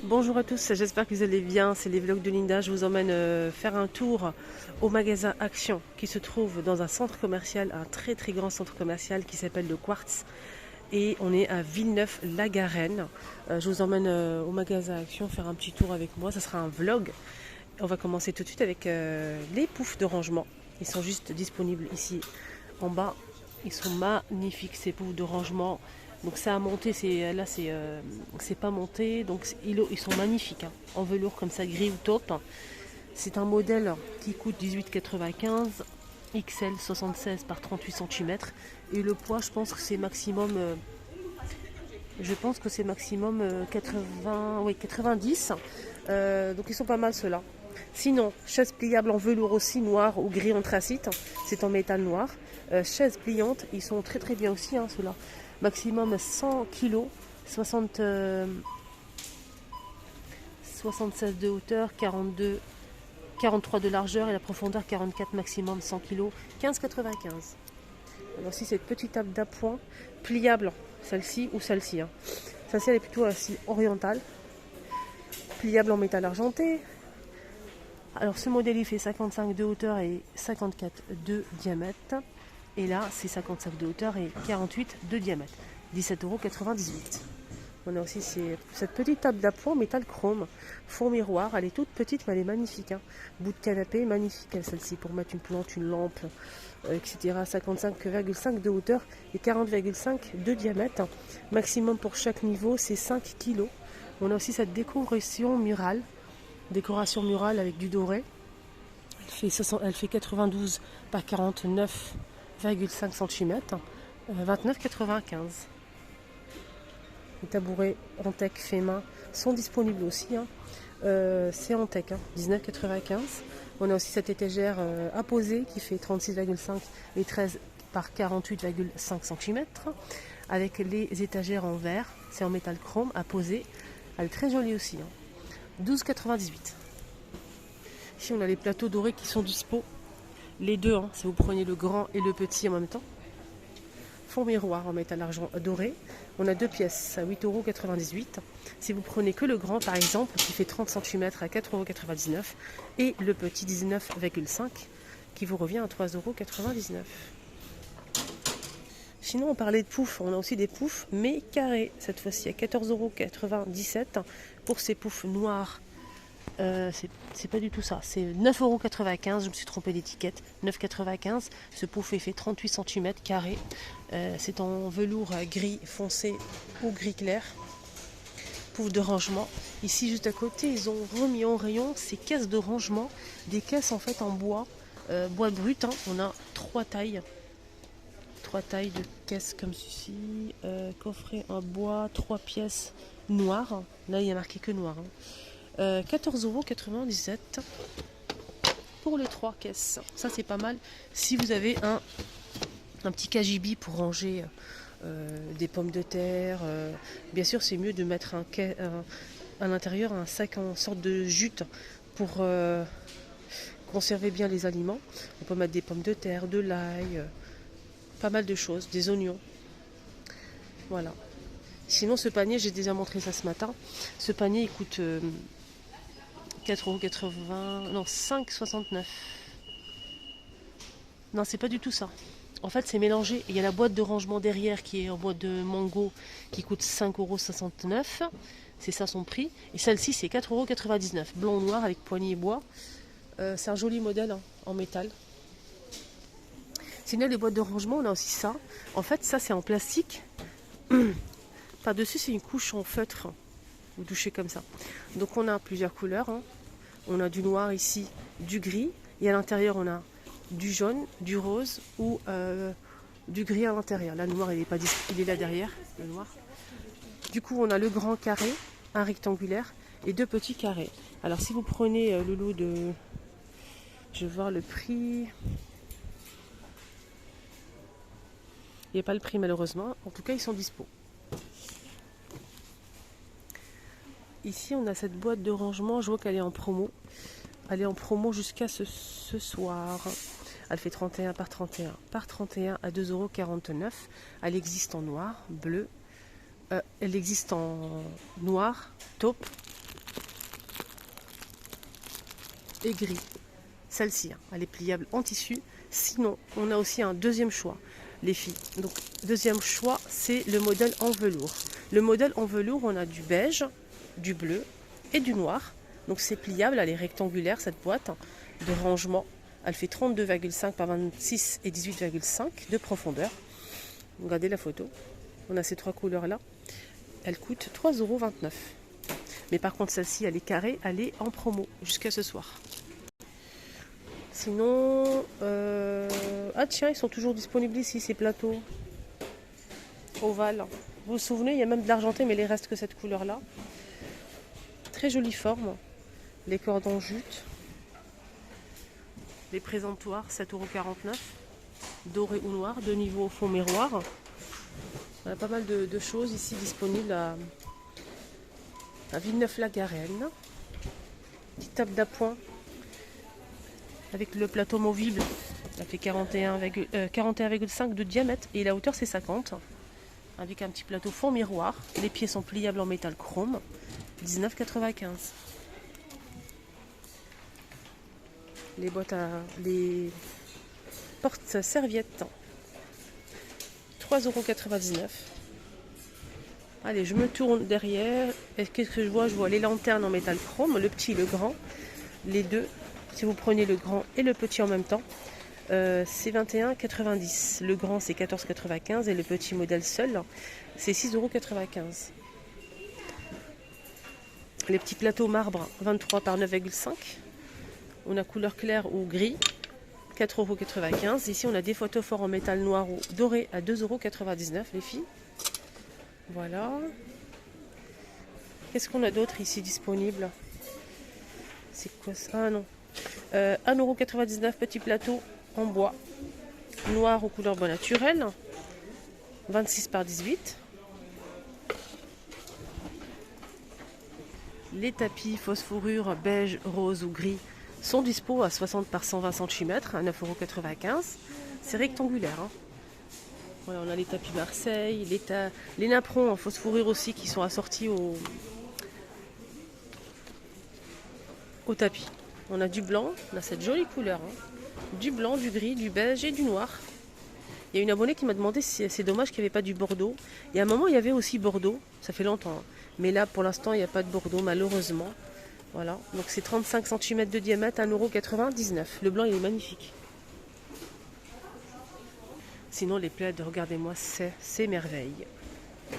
Bonjour à tous, j'espère que vous allez bien. C'est les vlogs de Linda. Je vous emmène faire un tour au magasin Action qui se trouve dans un centre commercial, un très très grand centre commercial qui s'appelle le Quartz. Et on est à Villeneuve-la-Garenne. Je vous emmène au magasin Action faire un petit tour avec moi. Ça sera un vlog. On va commencer tout de suite avec les poufs de rangement. Ils sont juste disponibles ici en bas. Ils sont magnifiques ces poufs de rangement. Donc ça a monté, c'est pas monté, donc ils sont magnifiques, hein, en velours comme ça, gris ou taupe. C'est un modèle qui coûte 18,95, XL 76 par 38 cm. Et le poids, je pense que c'est maximum 80, oui, 90. Donc ils sont pas mal ceux-là. Sinon, chaise pliable en velours aussi, noir ou gris anthracite, c'est en métal noir. Chaises pliantes, ils sont très très bien aussi, hein, ceux-là. Maximum 100 kg, 76 de hauteur, 43 de largeur et la profondeur 44 maximum, 100 kg, 15,95. Alors si cette petite table d'appoint pliable, celle-ci ou celle-ci, hein. Celle-ci elle est plutôt aussi orientale, pliable en métal argenté. Alors ce modèle il fait 55 de hauteur et 54 de diamètre. Et là c'est 55 de hauteur et 48 de diamètre. 17,98 €. On a aussi cette petite table d'appoint métal chrome, fond miroir. Elle est toute petite mais elle est magnifique, hein. Bout de canapé, magnifique celle-ci pour mettre une plante, une lampe, etc. 55,5 de hauteur et 40,5 de diamètre. Maximum pour chaque niveau c'est 5 kg. On a aussi cette décoration murale avec du doré. Elle fait 92 par 49,5 cm, 29,95. Les tabourets en tech fait main sont disponibles aussi, hein. C'est en tech, hein, 19,95. On a aussi cette étagère à poser qui fait 36,5 et 13 par 48,5 cm. Avec les étagères en verre, c'est en métal chrome à poser. Elle est très jolie aussi, hein. 12,98. Ici on a les plateaux dorés qui sont dispo. Les deux, hein, si vous prenez le grand et le petit en même temps. Fond miroir en métal argent doré. On a deux pièces à 8,98 €. Si vous prenez que le grand par exemple, qui fait 30 cm à 4,99 € et le petit 19,5 qui vous revient à 3,99 €. Sinon on parlait de poufs, on a aussi des poufs mais carrés cette fois-ci à 14,97 € pour ces poufs noirs. C'est pas du tout ça, c'est 9,95 €, je me suis trompée d'étiquette, 9,95 €. Ce pouf est fait 38 cm carré. C'est en velours gris foncé ou gris clair. Pouf de rangement. Ici juste à côté ils ont remis en rayon ces caisses de rangement, des caisses en fait en bois, bois brut, hein. On a trois tailles de caisses comme ceci, coffret en bois, 3 pièces noires. Là il y a marqué que noir, hein. 14,97 € pour les 3 caisses. Ça c'est pas mal si vous avez un petit cagibi pour ranger des pommes de terre. Bien sûr c'est mieux de mettre à l'intérieur un sac en sorte de jute pour conserver bien les aliments. On peut mettre des pommes de terre, de l'ail, pas mal de choses, des oignons. Voilà. Sinon ce panier, j'ai déjà montré ça ce matin. Ce panier il coûte 4,80 €, non 5,69 €. Non, c'est pas du tout ça. En fait, c'est mélangé. Il y a la boîte de rangement derrière qui est en boîte de mango qui coûte 5,69 €. C'est ça son prix. Et celle-ci, c'est 4,99 €. Blanc ou noir avec poignée bois. C'est un joli modèle, hein, en métal. Sinon, les boîtes de rangement, on a aussi ça. En fait, ça, c'est en plastique. Par-dessus, c'est une couche en feutre. Vous touchez comme ça. Donc, on a plusieurs couleurs, hein. On a du noir ici, du gris. Et à l'intérieur, on a du jaune, du rose ou du gris à l'intérieur. Là, le noir, il est là derrière, le noir. Du coup, on a le grand carré, un rectangulaire et deux petits carrés. Alors, si vous prenez le lot de... Je vais voir le prix. Il n'y a pas le prix, malheureusement. En tout cas, ils sont dispo. Ici, on a cette boîte de rangement. Je vois qu'elle est en promo. Elle est en promo jusqu'à ce soir. Elle fait 31 par 31 par 31 à 2,49 €. Elle existe en noir, bleu. Elle existe en noir, taupe et gris. Celle-ci, hein, elle est pliable en tissu. Sinon, on a aussi un deuxième choix, les filles. Donc, deuxième choix, c'est le modèle en velours. Le modèle en velours, on a du beige, du bleu et du noir. Donc, c'est pliable, elle est rectangulaire, cette boîte de rangement. Elle fait 32,5 par 26 et 18,5 de profondeur. Regardez la photo. On a ces trois couleurs-là. Elle coûte 3,29 €. Mais par contre, celle-ci, elle est carrée, elle est en promo jusqu'à ce soir. Sinon, ah tiens, ils sont toujours disponibles ici, ces plateaux ovales. Vous vous souvenez, il y a même de l'argenté, mais il reste que cette couleur-là. Très jolie forme. Les cordes en jute. Les présentoirs, 7,49 €. Doré ou noir, de niveau au fond miroir. On a pas mal de choses ici disponibles à Villeneuve-la-Garenne. Petite table d'appoint avec le plateau movible. Ça fait 41,5 de diamètre et la hauteur c'est 50. Avec un petit plateau fond miroir. Les pieds sont pliables en métal chrome. 19,95 €. Les porte-serviettes. 3,99 €. Allez, je me tourne derrière. Et qu'est-ce que je vois? Je vois les lanternes en métal chrome, le petit et le grand. Les deux. Si vous prenez le grand et le petit en même temps, c'est 21,90 €. Le grand, c'est 14,95 € et le petit modèle seul, c'est 6,95 €. Les petits plateaux marbre, 23 par 9,5. On a couleur claire ou gris, 4,95 €. Ici, on a des photophores en métal noir ou doré à 2,99 € les filles. Voilà. Qu'est-ce qu'on a d'autre ici disponible? C'est quoi ça? Ah non. 1,99 €, petit plateau en bois. Noir aux couleurs bois naturel. 26 par 18. Les tapis phosphorure beige, rose ou gris sont dispo à 60 par 120 cm à 9,95 €. C'est rectangulaire. Hein. Voilà, on a les tapis Marseille, les napperons en phosphorure aussi qui sont assortis au tapis. On a du blanc, on a cette jolie couleur. Hein. Du blanc, du gris, du beige et du noir. Il y a une abonnée qui m'a demandé si c'est dommage qu'il n'y avait pas du Bordeaux. Il y a un moment, il y avait aussi Bordeaux, ça fait longtemps. Hein. Mais là, pour l'instant, il n'y a pas de Bordeaux, malheureusement. Voilà, donc c'est 35 cm de diamètre, 1,99 €. Le blanc, il est magnifique. Sinon, les plaids, regardez-moi, c'est merveille.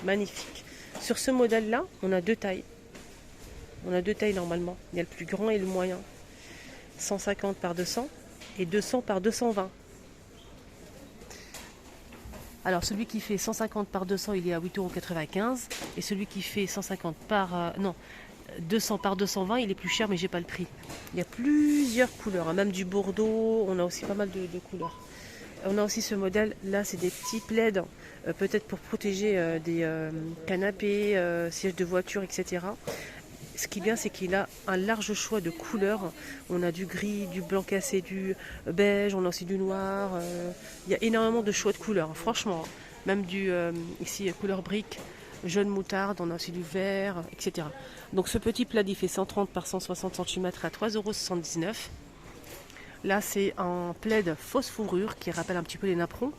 Magnifique. Sur ce modèle-là, on a deux tailles. On a deux tailles normalement. Il y a le plus grand et le moyen. 150 par 200 et 200 par 220. Alors celui qui fait 150 par 200, il est à 8,95 € et celui qui fait 150 par 200 par 220, il est plus cher mais j'ai pas le prix. Il y a plusieurs couleurs, hein, même du Bordeaux, on a aussi pas mal de couleurs. On a aussi ce modèle, là c'est des petits plaids, peut-être pour protéger des canapés, sièges de voiture, etc. Ce qui est bien, c'est qu'il a un large choix de couleurs. On a du gris, du blanc cassé, du beige, on a aussi du noir. Il y a énormément de choix de couleurs, franchement. Même du, ici, couleur brique, jaune moutarde, on a aussi du vert, etc. Donc ce petit plaid, il fait 130 par 160 cm à 3,79 €. Là, c'est un plaid fausse fourrure qui rappelle un petit peu les napperons.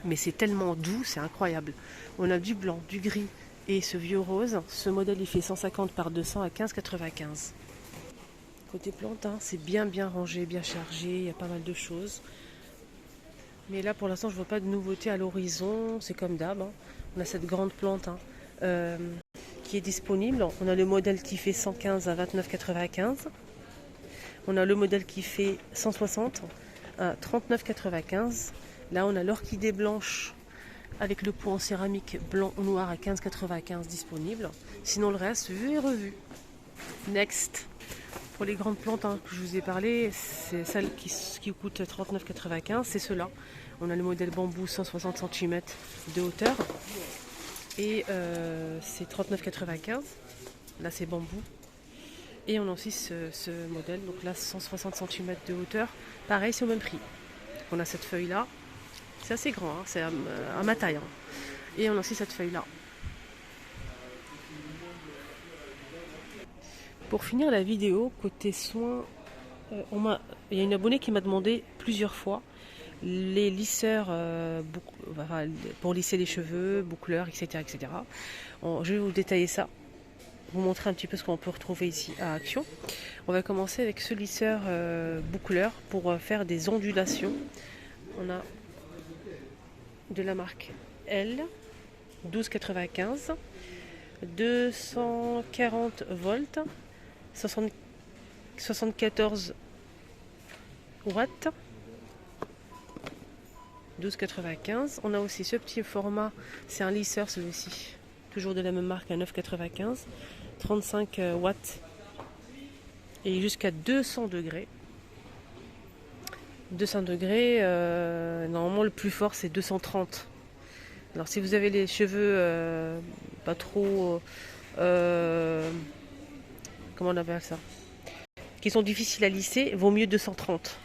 Mais c'est tellement doux, c'est incroyable. On a du blanc, du gris, et ce vieux rose, ce modèle il fait 150 par 200 à 15,95 €. Côté plante, hein, c'est bien rangé, bien chargé, il y a pas mal de choses. Mais là pour l'instant je vois pas de nouveauté à l'horizon, c'est comme d'hab. Hein. On a cette grande plante hein, qui est disponible. On a le modèle qui fait 115 à 29,95 €. On a le modèle qui fait 160 à 39,95 €. Là on a l'orchidée blanche avec le pot en céramique blanc ou noir à 15,95 € disponible. Sinon le reste, vu et revu. Next. Pour les grandes plantes hein, que je vous ai parlé, c'est celle qui coûte 39,95 €, c'est cela. On a le modèle bambou 160 cm de hauteur. Et c'est 39,95 €. Là c'est bambou. Et on a aussi ce modèle, donc là 160 cm de hauteur. Pareil, c'est au même prix. On a cette feuille là. C'est assez grand, hein, c'est à ma taille. Hein. Et on a aussi cette feuille-là. Pour finir la vidéo, côté soins Il y a une abonnée qui m'a demandé plusieurs fois les lisseurs pour lisser les cheveux, boucleurs, etc. etc. Je vais vous détailler ça, vous montrer un petit peu ce qu'on peut retrouver ici à Action. On va commencer avec ce lisseur boucleur pour faire des ondulations. On a de la marque L, 12,95, 240 volts, 74 watts, 12,95. On a aussi ce petit format, c'est un lisseur celui-ci, toujours de la même marque, à 9,95, 35 watts et jusqu'à 200 degrés. 200 degrés, normalement le plus fort c'est 230. Alors si vous avez les cheveux pas trop, comment on appelle ça, qui sont difficiles à lisser, vaut mieux 230.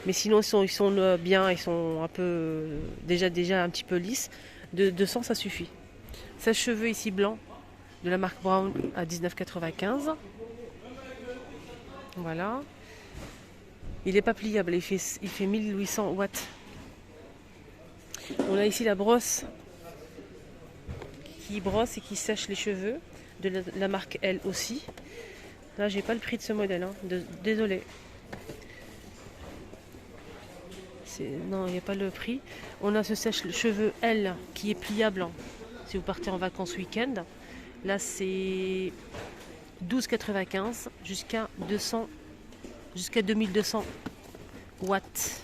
Mais sinon ils sont bien, ils sont un peu déjà un petit peu lisses. De 200 ça suffit. Sèche-cheveux ici blanc de la marque Brown à 19,95. Voilà. Il n'est pas pliable, il fait 1800 watts. On a ici la brosse qui brosse et qui sèche les cheveux de la marque L aussi. Là j'ai pas le prix de ce modèle, hein. Désolé. Non, il n'y a pas le prix. On a ce sèche-cheveux L qui est pliable, hein, si vous partez en vacances week-end. Là c'est 12,95 jusqu'à 2200 watts.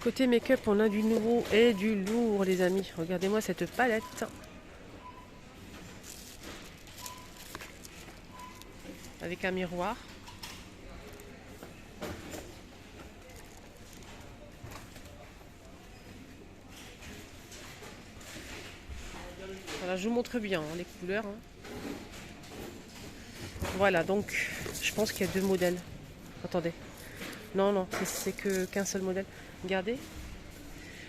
Côté make-up, on a du nouveau et du lourd, les amis. Regardez-moi cette palette. Avec un miroir. Voilà, je vous montre bien les couleurs. Voilà, donc je pense qu'il y a deux modèles. Attendez. Non, c'est qu'un seul modèle. Regardez.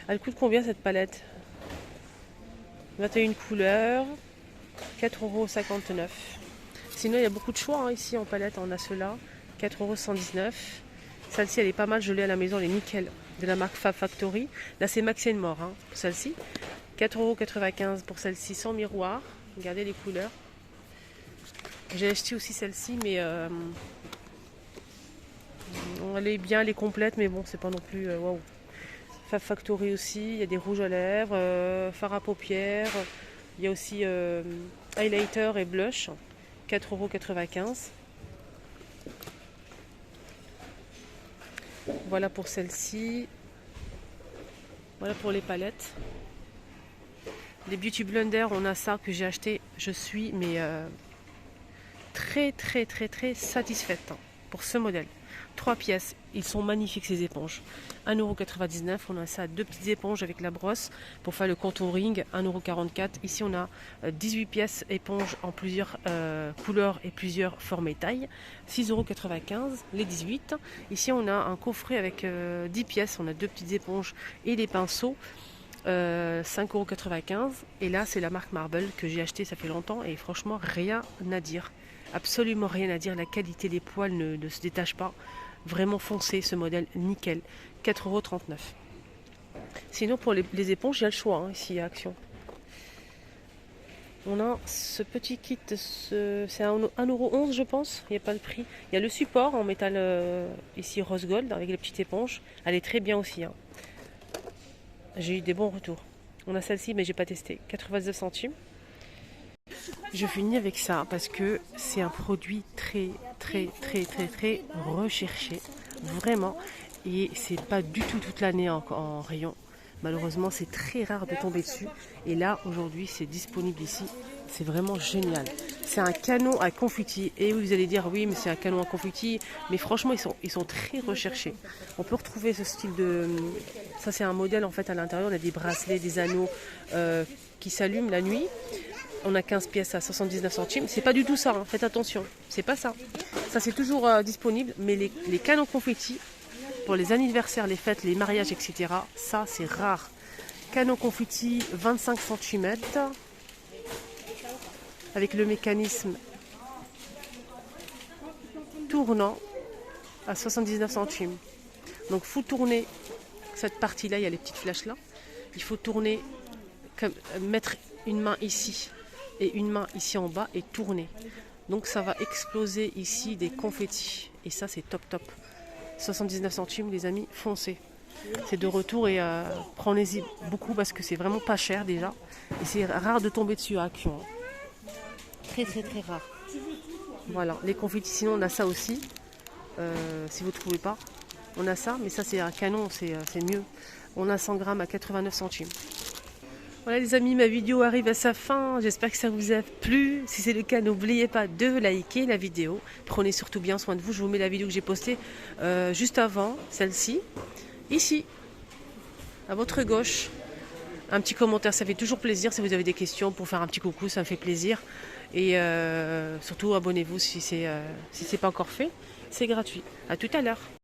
Elle coûte combien cette palette? 21 couleurs, 4,59 €. Sinon, il y a beaucoup de choix, hein, ici en palette. On a ceux-là, 4,119 €. Celle-ci, elle est pas mal. Je l'ai à la maison, elle est nickel. De la marque Fab Factory. Là, c'est Max & More, hein, pour celle-ci. 4,95 € pour celle-ci sans miroir. Regardez les couleurs. J'ai acheté aussi celle-ci, mais elle est bien, elle est complète, mais bon, c'est pas non plus waouh. Fab Factory aussi, il y a des rouges à lèvres, fard à paupières, il y a aussi highlighter et blush, 4,95 €. Voilà pour celle-ci. Voilà pour les palettes. Les Beauty Blender, on a ça que j'ai acheté. Je suis très satisfaite pour ce modèle. 3 pièces, ils sont magnifiques ces éponges. 1,99 €, on a ça, 2 petites éponges avec la brosse pour faire le contouring, 1,44 €. Ici on a 18 pièces éponges en plusieurs couleurs et plusieurs formes et tailles, 6,95 € les 18. Ici on a un coffret avec 10 pièces, on a 2 petites éponges et des pinceaux, 5,95 €. Et là c'est la marque Marble que j'ai acheté, ça fait longtemps, et franchement rien à dire. Absolument rien à dire, la qualité des poils ne se détache pas. Vraiment foncé ce modèle, nickel. 4,39 €. Sinon pour les éponges, il y a le choix, hein, ici à Action. On a ce petit kit, c'est 1,11 € je pense, il n'y a pas le prix. Il y a le support en métal ici rose gold avec les petites éponges. Elle est très bien aussi, hein. J'ai eu des bons retours. On a celle-ci mais j'ai pas testé, 99 centimes. Je finis avec ça parce que c'est un produit très recherché, vraiment, et c'est pas du tout toute l'année en rayon. Malheureusement, c'est très rare de tomber dessus, et là aujourd'hui c'est disponible ici. C'est vraiment génial. C'est un canon à confetti. Et oui, vous allez dire oui, mais c'est un canon à confetti, mais franchement ils sont très recherchés. On peut retrouver ce style de, ça c'est un modèle en fait. À l'intérieur on a des bracelets, des anneaux qui s'allument la nuit. On a 15 pièces à 79 centimes. C'est pas du tout ça, hein. Faites attention. C'est pas ça. Ça, c'est toujours disponible. Mais les canons confetti, pour les anniversaires, les fêtes, les mariages, etc., ça, c'est rare. Canon confetti, 25 cm. Avec le mécanisme tournant. à 79 centimes. Donc faut tourner cette partie-là, il y a les petites flèches là. Il faut tourner, mettre une main ici et une main ici en bas et tourner. Donc ça va exploser ici des confettis. Et ça c'est top top. 79 centimes les amis, foncez. C'est de retour et prenez-y beaucoup parce que c'est vraiment pas cher déjà. Et c'est rare de tomber dessus à Action. Très très très rare. Voilà, les confettis, sinon on a ça aussi. Si vous ne trouvez pas, on a ça, mais ça c'est un canon, c'est mieux. On a 100 grammes à 89 centimes. Voilà les amis, ma vidéo arrive à sa fin. J'espère que ça vous a plu. Si c'est le cas, n'oubliez pas de liker la vidéo. Prenez surtout bien soin de vous. Je vous mets la vidéo que j'ai postée juste avant, celle-ci. Ici, à votre gauche. Un petit commentaire, ça fait toujours plaisir. Si vous avez des questions pour faire un petit coucou, ça me fait plaisir. Et surtout, abonnez-vous si c'est pas encore fait. C'est gratuit. À tout à l'heure.